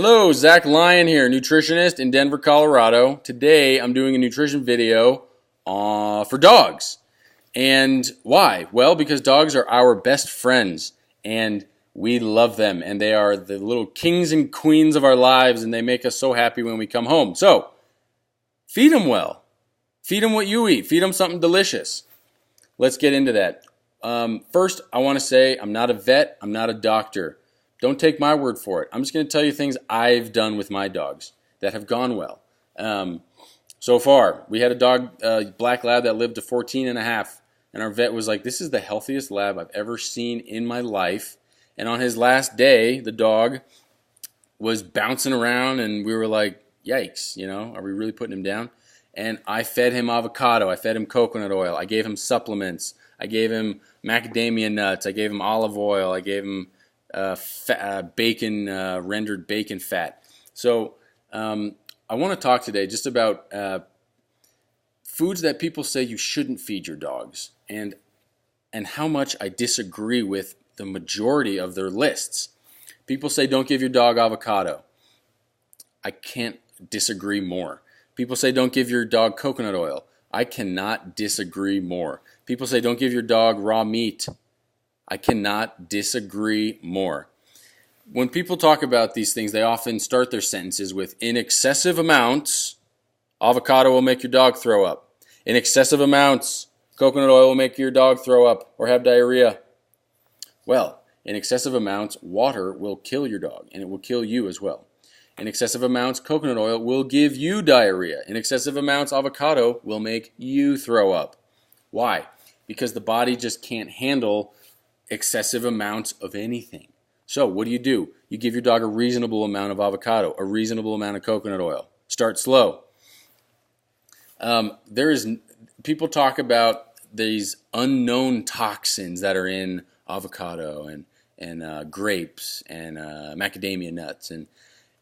Hello, Zak Lyon here, nutritionist in Denver, Colorado. Today I'm doing a nutrition video for dogs. And why? Well, because dogs are our best friends and we love them, and they are the little kings and queens of our lives, and they make us so happy when we come home. So, feed them well. Feed them what you eat. Feed them something delicious. Let's get into that. First, I want to say I'm not a vet. I'm not a doctor. Don't take my word for it. I'm just going to tell you things I've done with my dogs that have gone well. So far, we had a dog, black lab, that lived to 14 and a half. And our vet was like, this is the healthiest lab I've ever seen in my life. And on his last day, the dog was bouncing around, and we were like, yikes, are we really putting him down? And I fed him avocado. I fed him coconut oil. I gave him supplements. I gave him macadamia nuts. I gave him olive oil. I gave him bacon, rendered bacon fat. So I want to talk today just about foods that people say you shouldn't feed your dogs, and how much I disagree with the majority of their lists. People say don't give your dog avocado. I can't disagree more. People say don't give your dog coconut oil. I cannot disagree more. People say don't give your dog raw meat. I cannot disagree more. When people talk about these things, they often start their sentences with, in excessive amounts, avocado will make your dog throw up. In excessive amounts, coconut oil will make your dog throw up or have diarrhea. Well, in excessive amounts, water will kill your dog, and it will kill you as well. In excessive amounts, coconut oil will give you diarrhea. In excessive amounts, avocado will make you throw up. Why? Because the body just can't handle excessive amounts of anything. So what do? You give your dog a reasonable amount of avocado, a reasonable amount of coconut oil. Start slow. People talk about these unknown toxins that are in avocado and grapes and macadamia nuts, and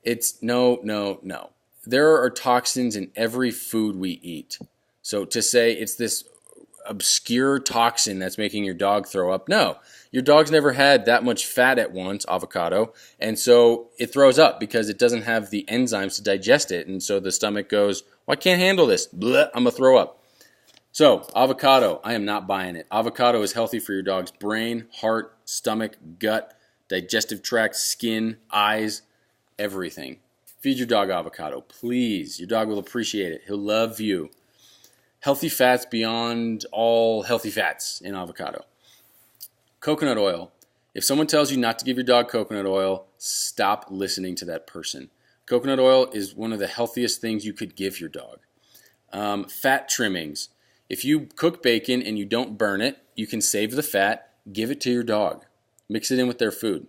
it's no. There are toxins in every food we eat. So to say it's this obscure toxin that's making your dog throw up, no. Your dog's never had that much fat at once, avocado, and so it throws up because it doesn't have the enzymes to digest it, and so the stomach goes, well, I can't handle this. Bleh, I'm going to throw up. So, avocado, I am not buying it. Avocado is healthy for your dog's brain, heart, stomach, gut, digestive tract, skin, eyes, everything. Feed your dog avocado, please. Your dog will appreciate it. He'll love you. Healthy fats beyond all healthy fats in avocado. Coconut oil. If someone tells you not to give your dog coconut oil, stop listening to that person. Coconut oil is one of the healthiest things you could give your dog. Fat trimmings. If you cook bacon and you don't burn it, you can save the fat, give it to your dog. Mix it in with their food.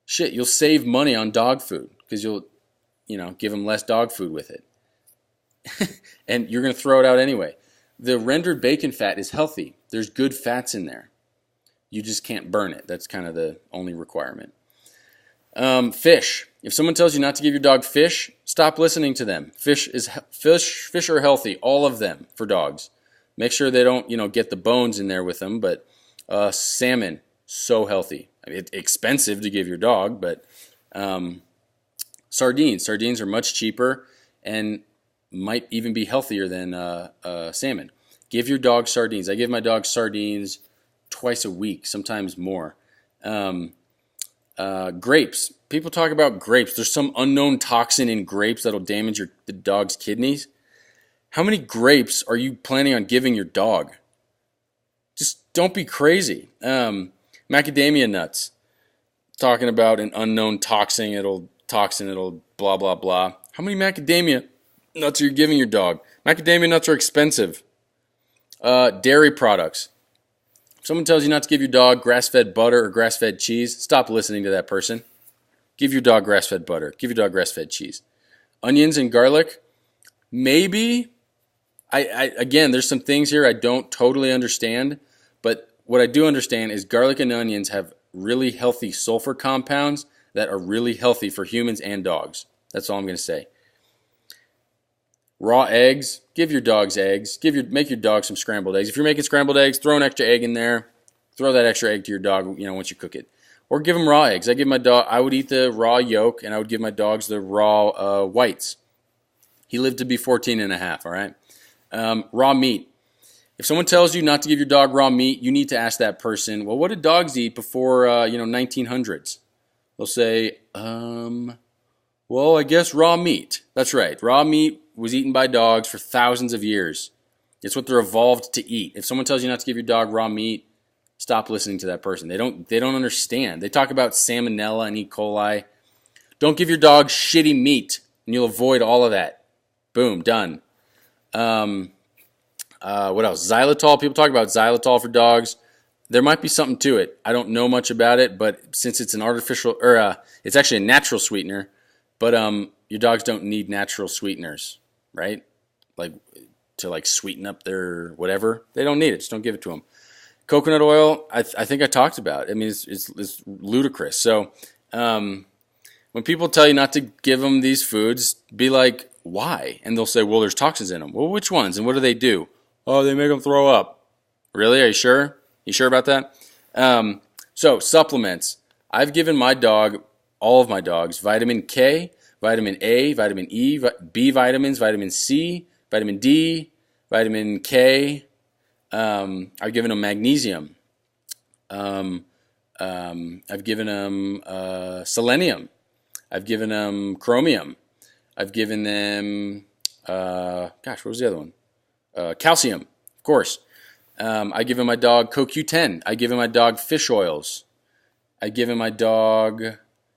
Shit, you'll save money on dog food because you'll, give them less dog food with it. And you're going to throw it out anyway. The rendered bacon fat is healthy. There's good fats in there. You just can't burn it. That's kind of the only requirement. Fish. If someone tells you not to give your dog fish, stop listening to them. Fish are healthy, all of them, for dogs. Make sure they don't, get the bones in there with them. But salmon, so healthy. It's expensive to give your dog, but sardines. Sardines are much cheaper and might even be healthier than salmon. Give your dog sardines. I give my dog sardines twice a week, sometimes more. Grapes. People talk about grapes. There's some unknown toxin in grapes that'll damage the dog's kidneys. How many grapes are you planning on giving your dog? Just don't be crazy. Macadamia nuts. Talking about an unknown toxin. It'll blah, blah, blah. How many macadamia nuts are you giving your dog? Macadamia nuts are expensive. Dairy products. If someone tells you not to give your dog grass-fed butter or grass-fed cheese, stop listening to that person. Give your dog grass-fed butter. Give your dog grass-fed cheese. Onions and garlic, maybe. Again, there's some things here I don't totally understand, but what I do understand is garlic and onions have really healthy sulfur compounds that are really healthy for humans and dogs. That's all I'm going to say. Raw eggs, give your dogs eggs. Make your dog some scrambled eggs. If you're making scrambled eggs, throw an extra egg in there. Throw that extra egg to your dog, once you cook it. Or give them raw eggs. I would eat the raw yolk, and I would give my dogs the raw whites. He lived to be 14 and a half, all right? Raw meat. If someone tells you not to give your dog raw meat, you need to ask that person, well, what did dogs eat before, 1900s? They'll say, well, I guess raw meat. That's right. Raw meat was eaten by dogs for thousands of years. It's what they're evolved to eat. If someone tells you not to give your dog raw meat, stop listening to that person. They don't understand. They talk about salmonella and E. coli. Don't give your dog shitty meat, and you'll avoid all of that. Boom, done. What else? Xylitol. People talk about xylitol for dogs. There might be something to it. I don't know much about it, but since it's an artificial, it's actually a natural sweetener, but your dogs don't need natural sweeteners, right? Like to sweeten up their whatever. They don't need it. Just don't give it to them. Coconut oil, I think I talked about. I mean, it's ludicrous. So when people tell you not to give them these foods, be like, why? And they'll say, well, there's toxins in them. Well, which ones? And what do they do? Oh, they make them throw up. Really? Are you sure? You sure about that? So supplements. I've given my dog, all of my dogs, vitamin K, vitamin A, vitamin E, B vitamins, vitamin C, vitamin D, vitamin K. I've given them magnesium. I've given them selenium. I've given them chromium. I've given them, what was the other one? Calcium, of course. I give my dog CoQ10. I give my dog fish oils. I give my dog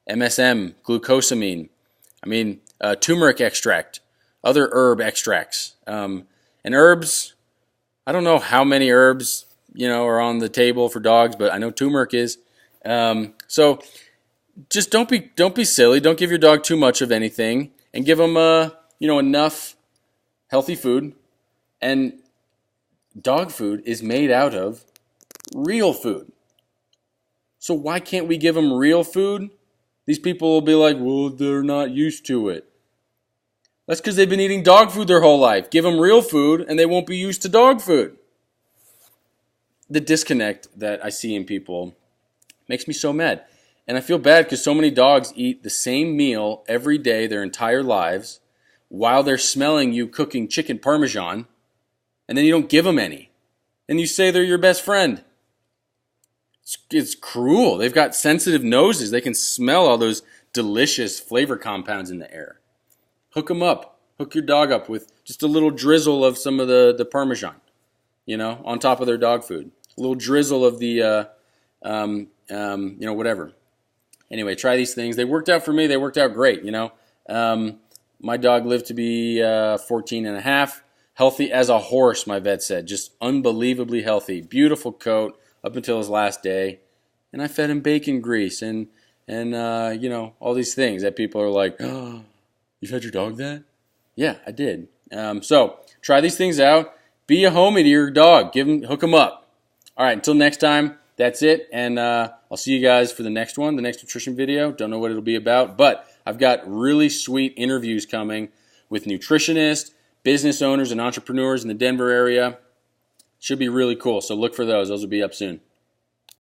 MSM, glucosamine. Turmeric extract, other herb extracts. And herbs, I don't know how many herbs, are on the table for dogs, but I know turmeric is. So just don't be silly. Don't give your dog too much of anything, and give them, enough healthy food. And dog food is made out of real food. So why can't we give them real food? These people will be like, well, they're not used to it. That's because they've been eating dog food their whole life. Give them real food and they won't be used to dog food. The disconnect that I see in people makes me so mad. And I feel bad because so many dogs eat the same meal every day their entire lives while they're smelling you cooking chicken parmesan, and then you don't give them any. And you say they're your best friend. It's cruel. They've got sensitive noses. They can smell all those delicious flavor compounds in the air. Hook them up. Hook your dog up with just a little drizzle of some of the parmesan, on top of their dog food. A little drizzle of the, whatever. Anyway, try these things. They worked out for me. They worked out great, My dog lived to be 14 and a half. Healthy as a horse, my vet said. Just unbelievably healthy. Beautiful coat up until his last day. And I fed him bacon grease and all these things that people are like, oh, you fed your dog that? Yeah, I did. So try these things out. Be a homie to your dog. Hook him up. All right, until next time, that's it. And I'll see you guys for the next one, the next nutrition video. Don't know what it'll be about, but I've got really sweet interviews coming with nutritionists, business owners, and entrepreneurs in the Denver area. Should be really cool, so look for those. Those will be up soon.